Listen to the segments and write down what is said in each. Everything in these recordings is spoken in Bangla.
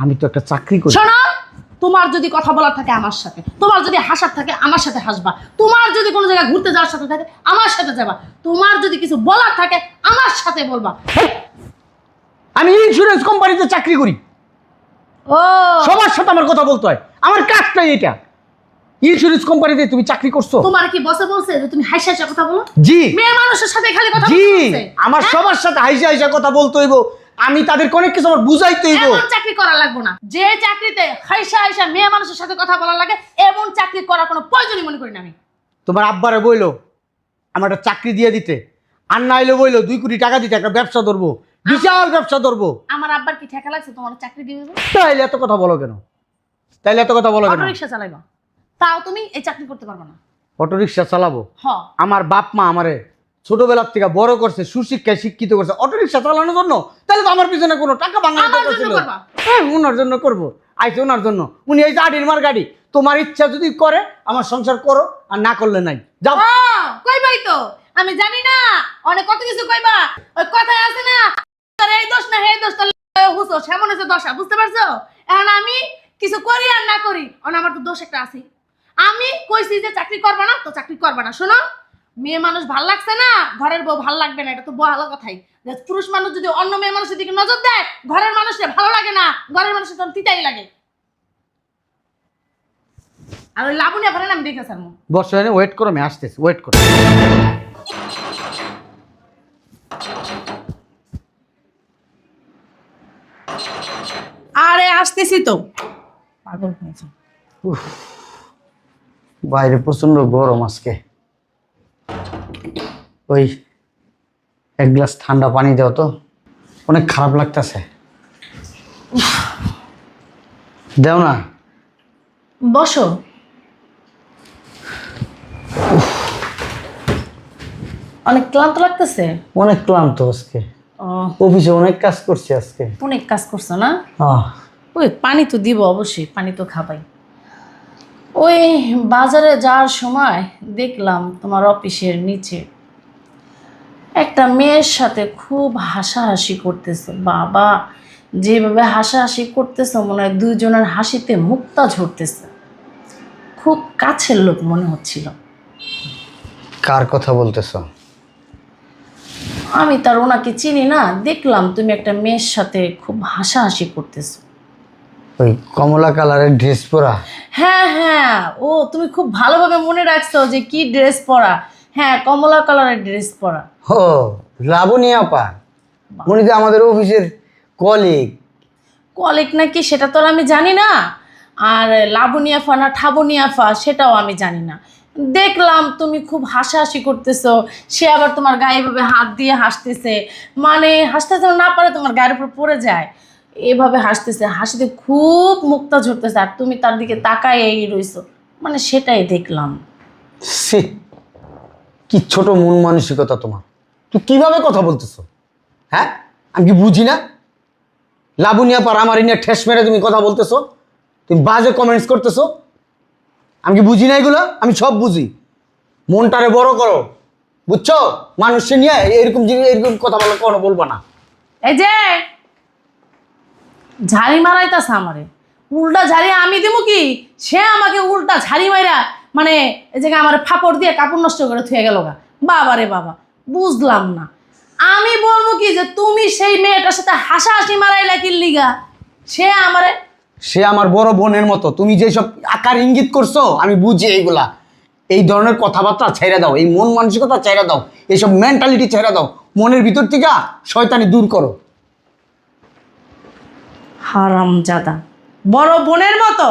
আমি তো একটা চাকরি করি। শোনো, তোমার যদি কথা বলার থাকে আমার সাথে, তোমার যদি হাসার থাকে আমার সাথে হাসবা, তোমার যদি কোনো জায়গায় ঘুরতে যাওয়ার সাথে থাকে আমার সাথে যাবা, তোমার যদি কিছু বলার থাকে আমার সাথে বলবা। আমি ইন্স্যুরেন্স কোম্পানিতে চাকরি করি। ও সবার সাথে আমার কথা বলতে হয়, আমার কাজটাই এটা। ইন্স্যুরেন্স কোম্পানিতে তুমি চাকরি করছো? তোমার কি বসে বলছে যে তুমি হাসা হাসা কথা বলো? জি। মেয়ে মানুষের সাথে খালি কথা জি, বলতে আমার সবার সাথে হাইসা হাইসা কথা বলতে হইব, আমি তাদেরকে অনেক কিছু আমার বুঝাইতে হইব। এমন চাকরি করা লাগবে না, যে চাকরিতে হাইসা হাইসা মেয়ে মানুষের সাথে কথা বলা লাগে এমন চাকরি করার কোনো প্রয়োজনই মনে করি না আমি। তোমার আব্বারে বইলো আমার একটা চাকরি দিয়ে দিতে, আর না হইলে বইলো 2 কোটি টাকা দিতে একটা ব্যবসা ধরবো, বিশাল ব্যবসা ধরবো। আমার আব্বার কি ঠেকা লাগছে তোমার চাকরি দিয়ে দেবো? তাইলে এত কথা বলো কেন? তাইলে এত কথা বলো কেন? অটো রিক্সা চালাইবা, তাও তুমি এই চাকরি করতে পারবে না। অটো রিক্সা চালাবো? হ, আমার বাপ মা আমারে ছোটবেলার থেকে বড় করছে, সুশিক্ষায় শিক্ষিত করছে অটো রিক্সা চালানোর জন্য। তাহলে তো আমার পিছনে কোনো টাকা বাংলা আমার দরকার জন্য ছিল? করবা। হ্যাঁ, ওনার জন্য করবো। আইছে ওনার জন্য, উনি এই যে আডির মার গাড়ি। তোমার ইচ্ছা যদি করে আমার সংসার করো, আর না করলে নাই, যাও। কইবাই তো, আমি জানি না অনেক কত কিছু কইবা। ওই কথায় আছে না, তোর এই দোষ না হে দোষ, তোর হুসো সেমন হচ্ছে দশা, বুঝতে পারছো? এখন আমি কিছু করি আর না করি, আমার তো দোষ একটা আছে। আমি কইছি যে চাকরি করবা না তো চাকরি করবা না। শোনো, মেয়ে মানুষ ভাল লাগছে না, ঘরের বউ ভাল লাগবে না, এটা তো ভালো কথাই। যে পুরুষ মানুষ যদি অন্য মেয়ে মানুষের দিকে নজর দেয়, ঘরের মানুষের ভালো লাগে না, ঘরের মানুষের তখন তিতাই লাগে। আর ওই লাবণী আপনার আমি দেখে স্যার বসো, এনে ওয়েট করো, আমি আসতেছি, ওয়েট করো। আরে আসতেছি তো। পাগল হয়েছে। বাইরে প্রচন্ড গরম আজকে। ওই 1 গ্লাস ঠান্ডা পানি দাও তো, অনেক খারাপ লাগতেছে। দাও না। বসো। অনেক ক্লান্ত লাগতেছে? অনেক ক্লান্ত আজকে, ও, অফিসে অনেক কাজ করছি আজকে। অনেক কাজ করছো না? আহ, ওই পানি তো দিব, অবশ্যই পানি তো খাবাই। ওই বাজারে যাওয়ার সময় দেখলাম তোমার অফিসের নিচে একটা মেয়ের সাথে খুব হাসাহাসি করতেছো। বাবা, যেভাবে হাসাহাসি করতেছো মনে হয় দুইজনের হাসিতে মুক্তা ঝরতেছে। খুব কাছের লোক মনে হচ্ছিল। কার কথা বলতেছো? আমি তার ওনাকে চিনি না, দেখলাম তুমি একটা মেয়ের সাথে খুব হাসাহাসি করতেছো। ওই কমলা কালারের ড্রেস পরা? হ্যাঁ হ্যাঁ, ও তুমি খুব ভালোভাবে মনে রাখছো যে কি ড্রেস পরা। হ্যাঁ, কমলা কালারের ড্রেস পরা। ও, লাবণী আপা, উনি তো আমাদের অফিসের কলিগ। কলিগ নাকি সেটা তো আর আমি জানি না, আর লাবণিয়াফা না ঠাবনিয়াফা সেটাও আমি জানি না। দেখলাম তুমি খুব হাসাহাসি করতেছো, সে আবার তোমার গায়ে এভাবে হাত দিয়ে হাসতেছে, মানে হাসতে যেন না পারে তোমার গায়ের উপর পড়ে যায়, এভাবে হাসতেছে, হাসিতে খুব মুক্তা ঝরতেছে, আর তুমি তার দিকে তাকায় এই রইছো, মানে সেটাই দেখলাম। সে কি ছোট মন মানসিকতা তোমার! তুই কিভাবে কথা বলতেছো? হ্যাঁ, আমি কি বুঝি না? লাবণিয়া পার আমার নিয়ে ঠেস মেরে তুমি কথা বলতেছো, তুমি বাজে কমেন্টস করতেছো। আমি কি বুঝি না এগুলো? আমি সব বুঝি। মনটারে বড় করো, বুঝছো? মানুষকে নিয়ে এরকম জিনিস, এরকম কথা বলো কোনো বলবা না। এই যে ঝাড়ি মারাইতাছে আমারে, উল্টা ঝাড়ি আমি দিব কি, সে আমাকে উল্টা ঝাড়ি মাইরা মানে এই জায়গায় আমার ফাপড় দিয়ে কাপড় নষ্ট করে থুয়ে গেল গা। বাবা রে বাবা, বুঝলাম না। আমি বলবো কি যে তুমি সেই মেয়েটার সাথে হাসাহাসি মারাইলা কি লিগা? সে আমারে, সে আমার বড় বোনের মতো, তুমি যেসব আকার ইঙ্গিত করছো আমি বুঝি এইগুলা। এই ধরনের কথাবার্তা ছেড়ে দাও, এই মন মানসিকতা ছেড়ে দাও, এইসব মেন্টালিটি ছেড়ে দাও, মনের ভিতর থেকে শয়তানি দূর করো। হারামজাদা, বড় বোনের মতো?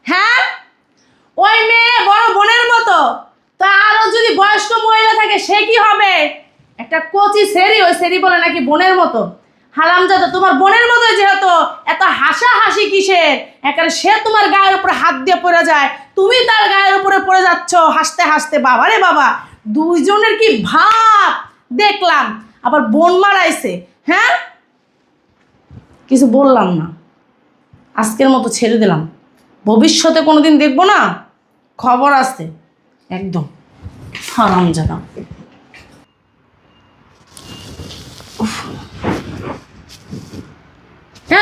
হ্যাঁ, ওই মেয়ে বড় বোনের মতো, তা আরো যদি বয়স্ক মহিলা থাকে সে কি হবে? একটা কচি সেরি, ওই সেরি বলে নাকি বোনের মতো। হারামজাদা, তোমার বোনের মতো যেহেতু এত হাসাহাসি কিসের? একারে সে তোমার গায়ের উপরে হাত দিয়ে পড়ে যায়, তুমি তার গায়ের উপরে পড়ে যাচ্ছ হাসতে হাসতে। বাবা রে বাবা, দুইজনের কি ভাব দেখলাম, আবার বোন মারাইছে। হ্যাঁ, কিছু বললাম না, আজকের মতো ছেড়ে দিলাম, ভবিষ্যতে কোনোদিন দেখবো না, খবর আছে একদম। হারামজাদা।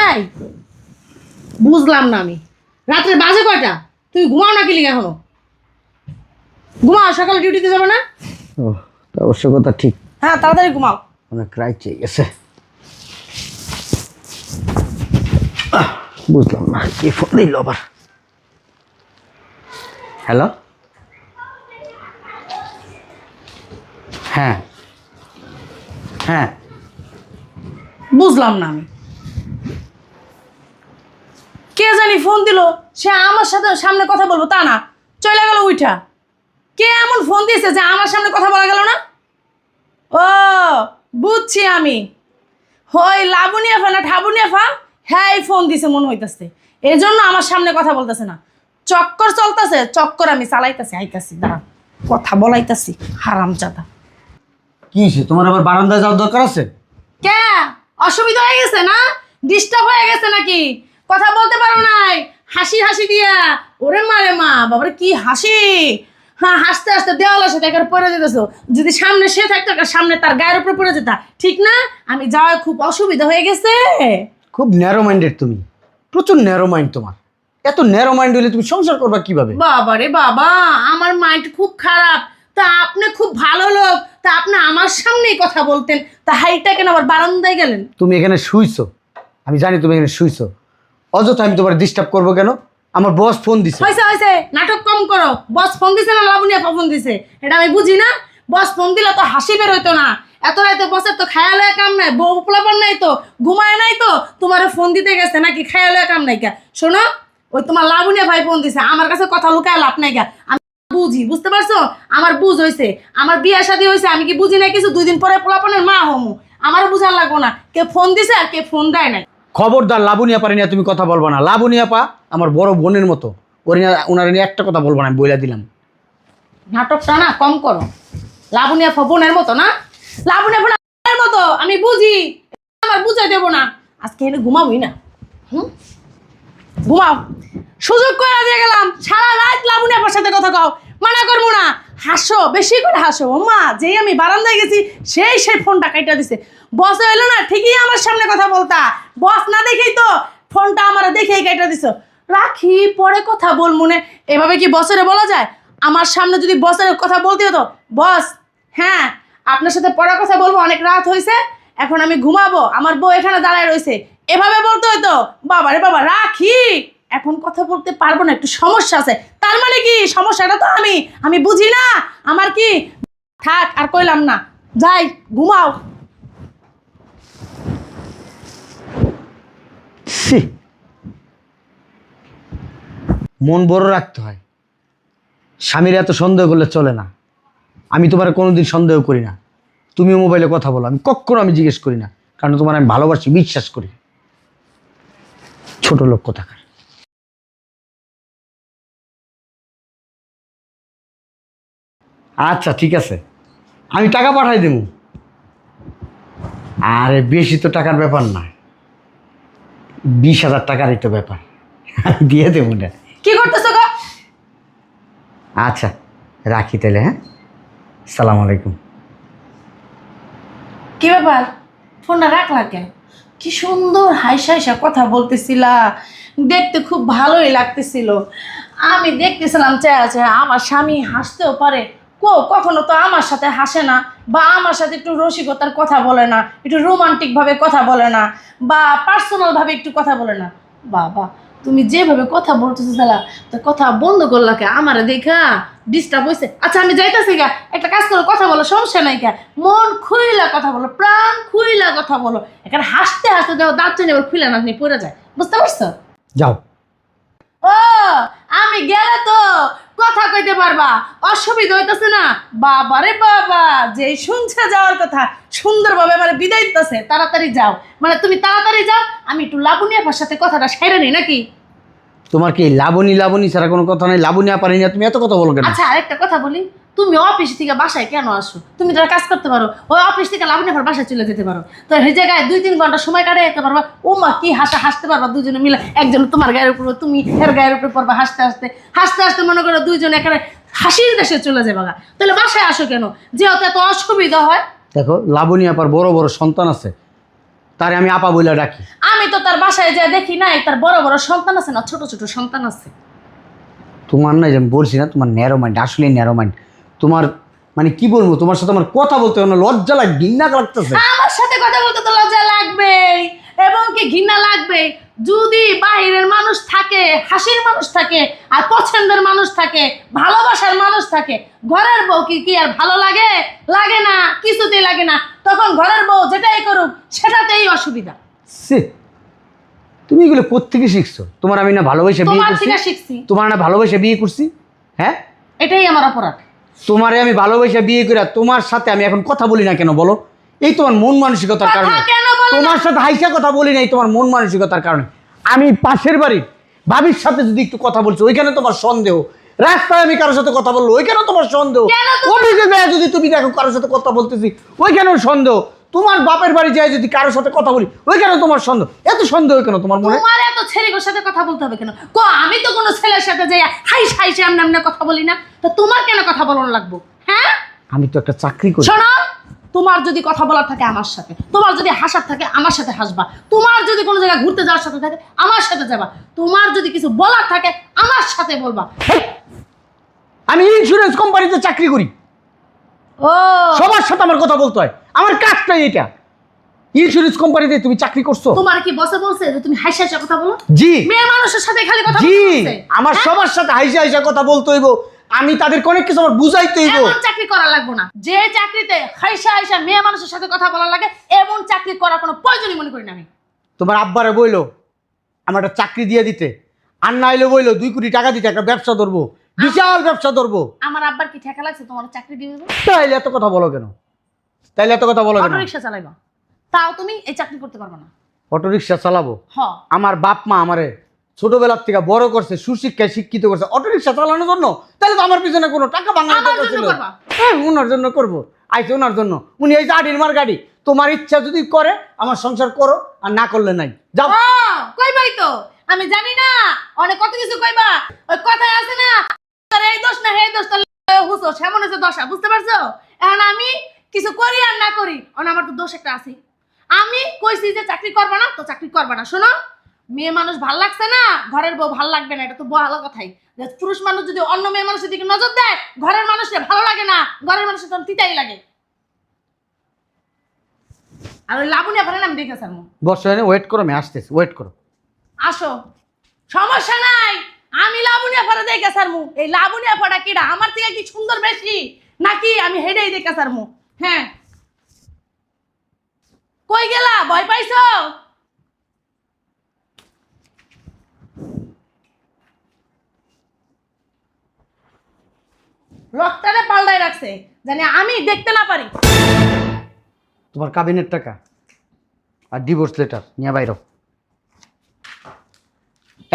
এই বুঝলাম না আমি, রাত্রে বাজে কয়টা? তুমি ঘুমাও না কি লিখে এখনো? ঘুমাও, সকালে ডিউটিতে যাবে না? ও, তা অবশ্য কথা ঠিক। হ্যাঁ, তাড়াতাড়ি ঘুমাও। অনেক রাইট চেয়ে গেছে। বুঝলাম না কি ফোন দিল আবার। হ্যালো, হ্যাঁ হ্যাঁ, বুঝলাম না আমি, কে জানি ফোন দিল, সে আমার সাথে সামনে কথা বলবো তা না, চলে গেল উইঠা। কে এমন ফোন দিয়েছে যে আমার সামনে কথা বলা গেল না? ও, বুঝছি আমি, ওই লাবণী আফা না ঠাবুনি আফা, হ্যাঁ এই ফোন দিছে মনে হইতাছে, এই জন্য আমার সামনে কথা বলতেছে না। চক্কর চলতেছে, চক্কর আমি চালাইতাছি, আইতাছি, দাঁড়া, কথা বলাইতাছি, হারামজাদা। কি হয়েছে তোমার? আবার বারান্দায় যাওয়ার দরকার আছে? কে, অসুবিধা হয়ে গেছে না? ডিস্টার্ব হয়ে গেছে নাকি? কথা বলতে পারো নাই? হাসি হাসি দিয়া, ওরে মা রে মা, বাবারে কি হাসি! হ্যাঁ, হাসতে হাসতে দেওয়ালের সাথে একবার পড়ে যেতেছো। যদি সামনে সে থাকতো, সামনে তার গায়ের উপরে পড়ে যেতা, ঠিক না? আমি যাওয়ায় খুব অসুবিধা হয়ে গেছে। খুব ন্যারো মাইন্ডেড তুমি, প্রচুর ন্যারো মাইন্ড তোমার। এত ন্যারো মাইন্ড হলে তুমি সংসার করবা কিভাবে? বাবা রে বাবা, আমার মাইন্ড খুব খারাপ। তা আপনি খুব ভালো লোক, তা আপনি আমার সামনেই কথা বলতেন, তা হাইটা কেন আবার বারান্দায় গেলেন? তুমি এখানে শুইছো, আমি জানি তুমি এখানে শুইছো, অযথা আমি তোমার ডিস্টার্ব করবো কেন? আমার বস ফোন দিছে। হয়েছে হয়েছে, নাটক কম করো। বস ফোন দিছে না লাবণী আপা ফোন দিছে, এটা আমি বুঝি না? বস ফোন দিলে তো হাসি বের হইতো না। এত রাইতে বসের তো খায়ালে কাম নাই, বউ পোলাপান নাই তো, ঘুমায় নাই তো, তোমার ফোন দিতে গেছে নাকি? খায়ালে কাম নাই কা? শোনো, ওই তোমার লাবণী ভাই ফোন দিছে, আমার কাছে কথা লুকায় লাভ নাই গা। আমি বুঝি, বুঝতে পারছো? আমার বুঝ হয়েছে, আমার বিয়ে শাদী হয়েছে, আমি কি বুঝি না কিছু? 2 দিন পরে পোলাপানের মা হমু, আমার বুঝার লাগবো না কে ফোন দিছে আর কে ফোন দেয় নাই। খবরদার লাবণী আপা নিয়ে তুমি কথা বলবা না। লাবণী আপা আমার বড় বোনের মতো, ওনার নিয়ে একটা কথা বলবো না, আমি বইলা দিলাম। নাটকটা না কম করো। লাবণী আপা বোনের মতো না? লাবণী আপা বোনের মতো আমি বুঝি, আমার বুঝাই দেবো না। আজকে এনে ঘুমাবই না। ঘুমাও, সুযোগ করে দিয়ে গেলাম, সারা রাত লাবণী আপার সাথে কথা কও, মানা করবো না। হাসো, বেশি করে হাসো। ও মা, যেই আমি বারান্দায় গেছি সেই ফোনটা কাইটা দিছে। বস এলো না, ঠিকই আমার সামনে কথা বলতা, বস না দেখেই তো ফোনটা আমার দেখেই কাইটা দিছো। রাখি, পরে কথা বল মনে, এভাবে কি বসেরে বলা যায়? আমার সামনে যদি বসের কথা বলতে হতো, বস হ্যাঁ আপনার সাথে পরে কথা বলবো, অনেক রাত হয়েছে, এখন আমি ঘুমাবো, আমার বউ এখানে দাঁড়ায় রয়েছে, এভাবে বলতে হতো। বাবা রে বাবা, রাখি, এখন কথা বলতে পারবো না, একটু সমস্যা আছে। তার মানে কি সমস্যাটা তো আমি বুঝি না? আমার কি? থাক, আর কইলাম না, যাই ঘুমাও। ছি, মন বড় রাখতে হয়। স্বামীর এত সন্দেহ করলে চলে না। আমি তোমার কোনোদিন সন্দেহ করি না। তুমিও মোবাইলে কথা বলো, আমি কখনো জিজ্ঞেস করি না, কারণ তোমার আমি ভালোবাসি, বিশ্বাস করি। ছোট লোক কোথাকার। আচ্ছা ঠিক আছে, আমি টাকা পাঠাই দেব। আরে বেশি তো টাকার ব্যাপার না, 20,000 টাকারই তো ব্যাপার, আমি দিয়ে দেবো না। কি করতেছো গো? আচ্ছা রাখি তাহলে, হ্যাঁ, সালাম আলাইকুম। কি ব্যাপার, ফোনটা রাখলা কেন? কি সুন্দর হাইসা হাইসা কথা বলতেছিলা, দেখতে খুব ভালোই লাগতেছিল। আমি দেখতেছিলাম চেয়ে চেয়ে, আমার স্বামী হাসতেও পারে, কখনো তো আমার সাথে হাসে না, বা আমার সাথে একটু রসিকতার কথা বলে না, একটু রোমান্টিক ভাবে কথা বলে না, বা পার্সোনাল ভাবে একটু কথা বলে না। বাবা, তুমি যেভাবে কথা বলতেছো চালা, তো কথা বন্ধ করলা কে? আমার দেখা ডিস্টার্ব হয়েছে। আচ্ছা আমি যাইতাছি গা, একটা কাজ করো, কথা বলো, সমস্যা নাই কে, মন খুইলা কথা বলো, প্রাণ খুইলা কথা বলো। এখানে হাসতে হাসতে দেখো দাঁত চেনে এবার খুইলা নাচনি পড়ে যায়, বুঝতে পারছো? যাও। ও, আমি গেলে তো কথা কইতে পারবা, অসুবিধা হইতেছে না? বাবা রে বাবা, যেই শুনছে যাওয়ার কথা, সুন্দরভাবে মানে বিদায় দিতেছে, তাড়াতাড়ি যাও। মানে তুমি তাড়াতাড়ি যাও, আমি একটু লাবণী আপার সাথে কথাটা সেরে নিই নাকি? তোমার কি লাবণী লাবণী ছাড়া কোনো কথা নাই? লাবণী পারি না, তুমি এত কথা বলো কেন? আচ্ছা আরেকটা কথা বলি, তুমি অফিস থেকে বাসায় কেন আসো? তুমি তো কাজ করতে পারো, ওই অফিস থেকে লাবণী আপার বাসায় চলে যেতে পারো, তো এই জায়গায় 2-3 ঘন্টা সময় কাটাই যেতে পারবা। ও মা, কি হাসতে পারবা দুজনে মিলে, একজন তোমার গায়ের উপর, তুমি এর গায়ের উপরে পড়বা, হাসতে হাসতে হাসতে হাসতে মনে করো দুইজন একেবারে হাসির দেশে চলে যাবে গা। তাহলে বাসায় আসো কেন, যেহেতু এত অসুবিধা হয়? দেখো, লাবণী আপার বড় বড় সন্তান আছে, তারে আমি আপা বইলা ডাকি। আমি তো তার বাসায় যা দেখি নাই, তার বড় বড় সন্তান আছে না ছোট ছোট সন্তান আছে। তোমার না যে আমি বলছি না, তোমার ন্যারো মাইন্ড, আসলে ন্যারো মাইন্ড। তোমার মানে কি বলবো, তোমার সাথে আমার কথা বলতে আমার লজ্জা লাগে, ঘৃণা লাগতেছে। আমার সাথে কথা বলতে তো লজ্জা লাগবে এবং কি ঘৃণা লাগবে। যদি বাইরের মানুষ থাকে, হাসির মানুষ থাকে, আর পছন্দের মানুষ থাকে, ভালোবাসার মানুষ থাকে, ঘরের বউ কি আর ভালো লাগে? লাগে না, কিছুতেই লাগে না। তখন ঘরের বউ যেটাই করুক সেটাতেই অসুবিধা। সে তুমি এগুলো কোত্থেকে শিখছো? তোমার আমি না ভালোবাসে বিয়ে তোমার করছি, থেকে শিখছি। তোমার না ভালোবাসে বিয়ে করছি, হ্যাঁ? এটাই আমার অপরাধ। তোমারে আমি ভালোবাসা বিয়ে করে তোমার সাথে আমি এখন কথা বলি না কেন বলো? এই তোমার মন মানসিকতার কথা কারণে। কেন বলো না? তোমার সাথে হাইসা কথা বলি নাই তোমার মন মানসিকতার কারণে। আমি পাশের বাড়ির ভাবির সাথে যদি একটু কথা বলছি ওইখানে তোমার সন্দেহ, রাস্তায় আমি কারোর সাথে কথা বললো ওইখানে তোমার সন্দেহ, কেন অফিসে যায় যদি তুমি দেখো কারোর সাথে কথা বলতেছি ওইখানেও সন্দেহ, তোমার বাপের বাড়ি যায় যদি কারোর সাথে কথা বলি ওইখানে তোমার সন্দেহ। এত সন্দেহ কেন তোমার মনে? তোমার এত ছেলের সাথে কথা বলতে হবে কেন? আমি তো কোনো ছেলের সাথে যাই হাইসে আমনে কথা বলি না, তো তোমার কেন কথা বলানো লাগবো? হ্যাঁ, আমি তো একটা চাকরি করি। শোনো, তোমার যদি কথা বলার থাকে আমার সাথে, তোমার যদি হাসার থাকে আমার সাথে হাসবা, তোমার যদি কোনো জায়গায় ঘুরতে যাওয়ার সাথে থাকে আমার সাথে যাবা, তোমার যদি কিছু বলার থাকে আমার সাথে বলবা। আমি ইন্স্যুরেন্স কোম্পানিতে চাকরি করি, ও সবার সাথে আমার কথা বলতে হয়, আমার কাজটাই এটা। ইন্স্যুরেন্স কোম্পানিতে তুমি চাকরি করছো? তোমার কি বসে বলছে যে তুমি হাসি কথা বলো? জি। মেয়ে মানুষের সাথে খালি কথা জি, বলতে? আমার সবার সাথে হাইসা হাইসা কথা বলতে হইব, আমি তাদেরকে অনেক কিছু আমার বুঝাইতে হইব। এমন চাকরি করা লাগবে না। যে চাকরিতে হাইসা মেয়ে মানুষের সাথে কথা বলা লাগে এমন চাকরি করার কোনো প্রয়োজনই মনে করি না আমি। তোমার আব্বারে বইলো আমার একটা চাকরি দিয়ে দিতে, আর না হইলে বইলো 2 কোটি টাকা দিতে একটা ব্যবসা ধরবো, বিশাল ব্যবসা ধরবো। আমার আব্বার কি ঠেকা লাগছে তোমার চাকরি দিয়ে দেবো? তাইলে এত কথা বলো কেন? তাইলে এত কথা বলো কেন? অটো রিক্সা চালাইবা, তাও তুমি এই চাকরি করতে পারবে না। অটো রিক্সা চালাবো? হ, আমার বাপ মা আমারে ছোটবেলার থেকে বড় করছে, সুশিক্ষায় শিক্ষিত করছে অটো রিক্সা চালানোর জন্য। তাহলে তো আমার পিছনে কোনো টাকা বাংলার আমার কথা জন্য ছিল। করবা। হ্যাঁ, ওনার জন্য করবো, আইসে ওনার জন্য। উনি এই গাড়ির মার গাড়ি, তোমার ইচ্ছা যদি করে আমার সংসার করো, আর না করলে নাই, যাও। কইবাই তো, আমি জানি না অনেক কত কিছু কইবা। ওই কথায় আছে না, তোর এই দোষ না হে দোষ, তোর হুসো সেমন হচ্ছে দশা, বুঝতে পারছো? এখন আমি কিছু করি আর না করি, আমার তো দোষ একটা আছে। আমি কইছি যে চাকরি করবা না তো চাকরি করবা না। শোনো, মেয়ে মানুষ ভাল লাগছে না, ঘরের বউ ভাল লাগবে না, এটা তো ভালো কথাই। যে পুরুষ মানুষ যদি অন্য মেয়ে মানুষের দিকে নজর দেয়, ঘরের মানুষের ভালো লাগে না, ঘরের মানুষের তখন তিতাই লাগে। আর ওই লাবুনিয়া ভাড়া আমি দেখে স্যার বসো, ওয়েট করো, আমি আসতেছি, ওয়েট করো। আসো, সমস্যা নাই। আমি লাবুনিয়া ফাড়া দেখে সারমু। এই লাবুনিয়া ফাড়া কিডা আমার থেকে কি সুন্দর বেশি নাকি আমি হেডেই দেখে সারমু? হ্যাঁ, কই গেলা? ভয় পাইছো? লকটারে পাল্টাই রাখছে জানি আমি দেখতে না পারি। তোমার কাবিনের টাকা আর ডিভোর্স লেটার নিয়ে বাইরো,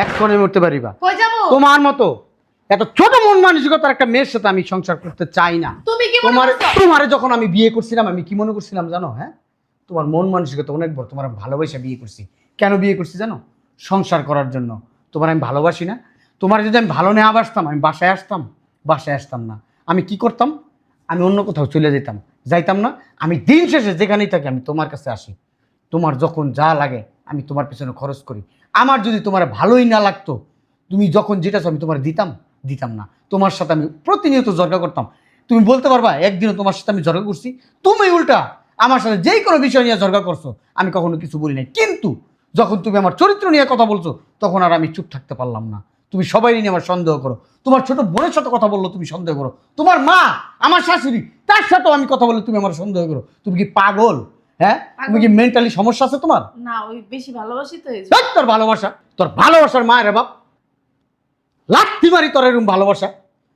এক্ষণে মরতে পারিবা। কই যাবো? তোমার মতো এত ছোট মন মানসিকতার একটা মেয়ের সাথে আমি সংসার করতে চাই না। তুমি কি মনে তোমার করছো? তোমারে যখন আমি বিয়ে করছিলাম আমি কি মনে করছিলাম জানো? হ্যাঁ, তোমার মন মানসিকতা অনেক বড়। তোমার আমি ভালোবাসা বিয়ে করছি। কেন বিয়ে করছি জানো? সংসার করার জন্য। তোমার আমি ভালোবাসি না? তোমার যদি আমি ভালো নেওয়া বাসতাম আমি বাসায় আসতাম? বাসায় আসতাম না। আমি কি করতাম? আমি অন্য কোথাও চলে যেতাম, যাইতাম না। আমি দিন শেষে যেখানেই থাকি আমি তোমার কাছে আসি। তোমার যখন যা লাগে আমি তোমার পেছনে খরচ করি। আমার যদি তোমার ভালোই না লাগতো, তুমি যখন যেটা চাও আমি তোমার দিতাম না। তোমার সাথে আমি প্রতিনিয়ত ঝগড়া করতাম। তুমি বলতে পারবা একদিনও তোমার সাথে আমি ঝগড়া করছি? তুমি উল্টা আমার সাথে যেই কোনো বিষয় নিয়ে ঝগড়া করছো, আমি কখনো কিছু বলি নাই। কিন্তু যখন তুমি আমার চরিত্র নিয়ে কথা বলছো তখন আর আমি চুপ থাকতে পারলাম না। তুমি সবাই নিয়ে আমার সন্দেহ করো। তোমার ছোট বোনের সাথে কথা বললো তুমি সন্দেহ করো। তোমার মা, আমার শাশুড়ি, তার সাথেও আমি কথা বললে তুমি আমার সন্দেহ করো। তুমি কি পাগল? হ্যাঁ, তুমি কি মেন্টালি সমস্যা আছে তোমার? না, ওই বেশি ভালোবাসি তো ধ্যাৎ, তোর ভালোবাসার মায়ের বাপ লাঠি মারি তোর এরকম ভালোবাসা।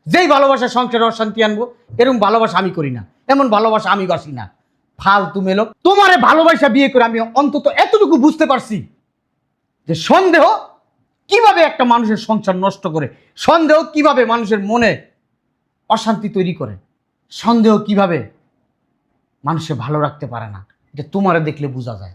যেই ভালোবাসা সংসারে অশান্তি আনবো এরকম ভালোবাসা আমি করি না, এমন ভালোবাসা আমি বাসি না। ফালতু মেলো। তোমারে ভালোবাসা বিয়ে করে আমি অন্তত এতটুকু বুঝতে পারছি যে সন্দেহ কিভাবে একটা মানুষের সংসার নষ্ট করে, সন্দেহ কিভাবে মানুষের মনে অশান্তি তৈরি করে, সন্দেহ কিভাবে মানুষের ভালো রাখতে পারে না। এটা তোমারে দেখলে বোঝা যায়।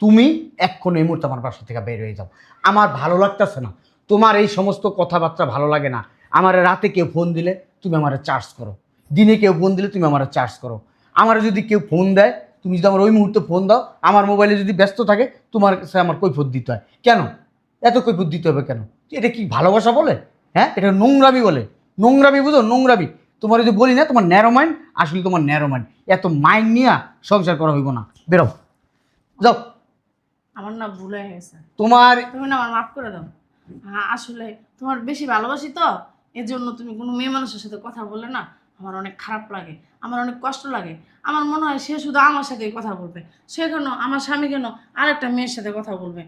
তুমি এক্ষণ এই মুহূর্তে আমার বাসা থেকে বের হয়ে যাও। আমার ভালো লাগতেছে না, তোমার এই সমস্ত কথাবার্তা ভালো লাগে না। আমার রাতে কেউ ফোন দিলে তুমি আমার চার্জ করো, দিনে কেউ ফোন দিলে তুমি আমার চার্জ করো। আমার যদি কেউ ফোন দেয় তুমি যদি আমার ওই মুহূর্তে ফোন দাও, আমার মোবাইলে যদি ব্যস্ত থাকে, তোমার কাছে আমার কৈফিয়ত দিতে হয় কেন? এত কৈফিয়ত দিতে হবে কেন? এটা কি ভালোবাসা বলে? হ্যাঁ, এটা নোংরামি বলে। নোংরামি বুঝো, নোংরামি। তোমার যদি বলি না তোমার ন্যারো মাইন্ড, আসলে তোমার ন্যারো মাইন্ড। এত মাইন্ড নিয়ে সংসার করা হইব না। বেরো, যাও। আমার না ভুল হয়ে গেছে, তোমার তুমি না আমার মাফ করে দাও। হ্যাঁ, আসলে তোমার বেশি ভালোবাসি তো, এজন্য তুমি কোনো মেয়ে মানুষের সাথে কথা বললে না আমার অনেক খারাপ লাগে, আমার অনেক কষ্ট লাগে। আমার মনে হয় সে শুধু আমার সাথেই কথা বলবে, সে কেন আমার স্বামী কেন আরেকটা মেয়ের সাথে কথা বলবে।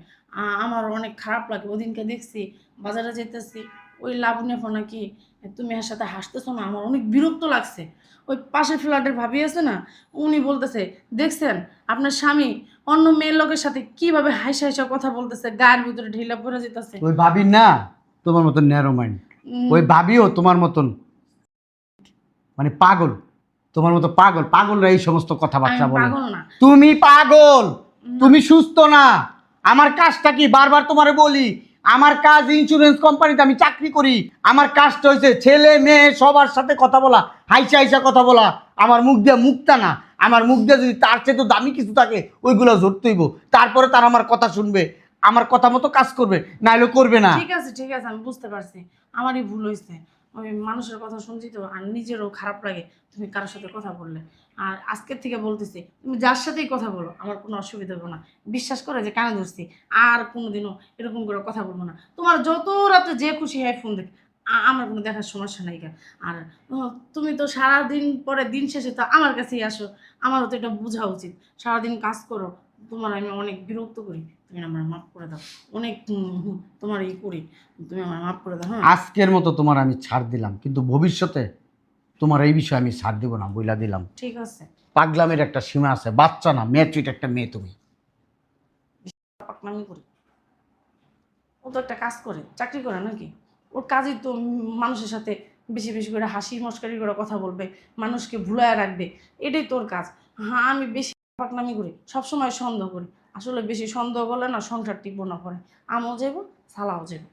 আমার অনেক খারাপ লাগে। ওদিনকে দেখছি বাজারে যেতেছি, ওই লাবণ্য ফোনা কি তুমি এর সাথে হাসতেছো না, আমার অনেক বিরক্ত লাগছে। ওই পাশের ফ্ল্যাটের ভাবি আছে না, উনি বলতেছে দেখছেন আপনার স্বামী অন্য মেয়ের লোকের সাথে কিভাবে হাইসা হাইসা কথা বলতেছে, গায়ের ভিতরে ঢিলা পড়ে যেতেছে। ওই ভাবি না তোমার মতন ন্যারো মাইন্ড। ওই ভাবিও তোমার মতন মানে পাগল। তোমার মতো পাগল, পাগলরা এই সমস্ত কথাবার্তা আমি বলে। পাগল না। তুমি পাগল, তুমি সুস্থ না। আমার কাজটা কি বারবার তোমারে বলি, আমার কাজ ইন্স্যুরেন্স কোম্পানিতে, আমি চাকরি করি। আমার কাজটা হয়েছে ছেলে মেয়ে সবার সাথে কথা বলা, হাইসা হাইসা কথা বলা। আমার মুখ দিয়ে মুখটা না, আমার মুখ দিয়ে যদি তার চেয়ে তো দামি কিছু থাকে ওইগুলো ধরতেইব। তারপরে তার আমার কথা শুনবে, আমার কথা মতো কাজ করবে, নাইলে করবে না। ঠিক আছে ঠিক আছে, আমি বুঝতে পারছি আমারই ভুল হয়েছে। আমি মানুষের কথা শুনছি তো, আর নিজেরও খারাপ লাগে তুমি কারোর সাথে কথা বললে। আর আজকের থেকে বলতেছি তুমি যার সাথেই কথা বলো আমার কোনো অসুবিধা হবে না। বিশ্বাস করে যে কানে ধরছি, আর কোনোদিনও এরকম করে কথা বলবো না। তোমার যত রাতে যে খুশি হয় ফোন দেখ, আমার কোনো দেখার সমস্যা নাই। আর তুমি তো সারাদিন পরে দিন শেষে তো আমার কাছেই আসো, আমারও তো এটা বোঝা উচিত। সারাদিন কাজ করো, তোমার আমি অনেক বিরক্ত করি, তুমি আমার মাফ করে দাও। অনেক তোমার এই করি, তুমি আমার মাফ করে দাও। হ্যাঁ, আজকের মতো তোমার আমি ছাড় দিলাম, কিন্তু ভবিষ্যতে তোমার এই বিষয়ে আমি ছাড় দিব না, বইলা দিলাম। ঠিক আছে। পাগলামের একটা সীমা আছে, বাচ্চা না, ম্যাট্রিট একটা মেয়ে তুমি। পাকনামি করি, ও তো একটা কাজ করে, চাকরি করে নাকি? ওর কাজই তো মানুষের সাথে বেশি বেশি করে হাসি মস্কারি করে কথা বলবে, মানুষকে ভুলায় রাখবে, এটাই তোর কাজ। হ্যাঁ, আমি বেশি পাকনামি করি, সবসময় সন্দেহ করি। আসলে বেশি সন্দেহ করলে না সংসার টিকবো না, পরে আমও যাবো, সালাও যাবো।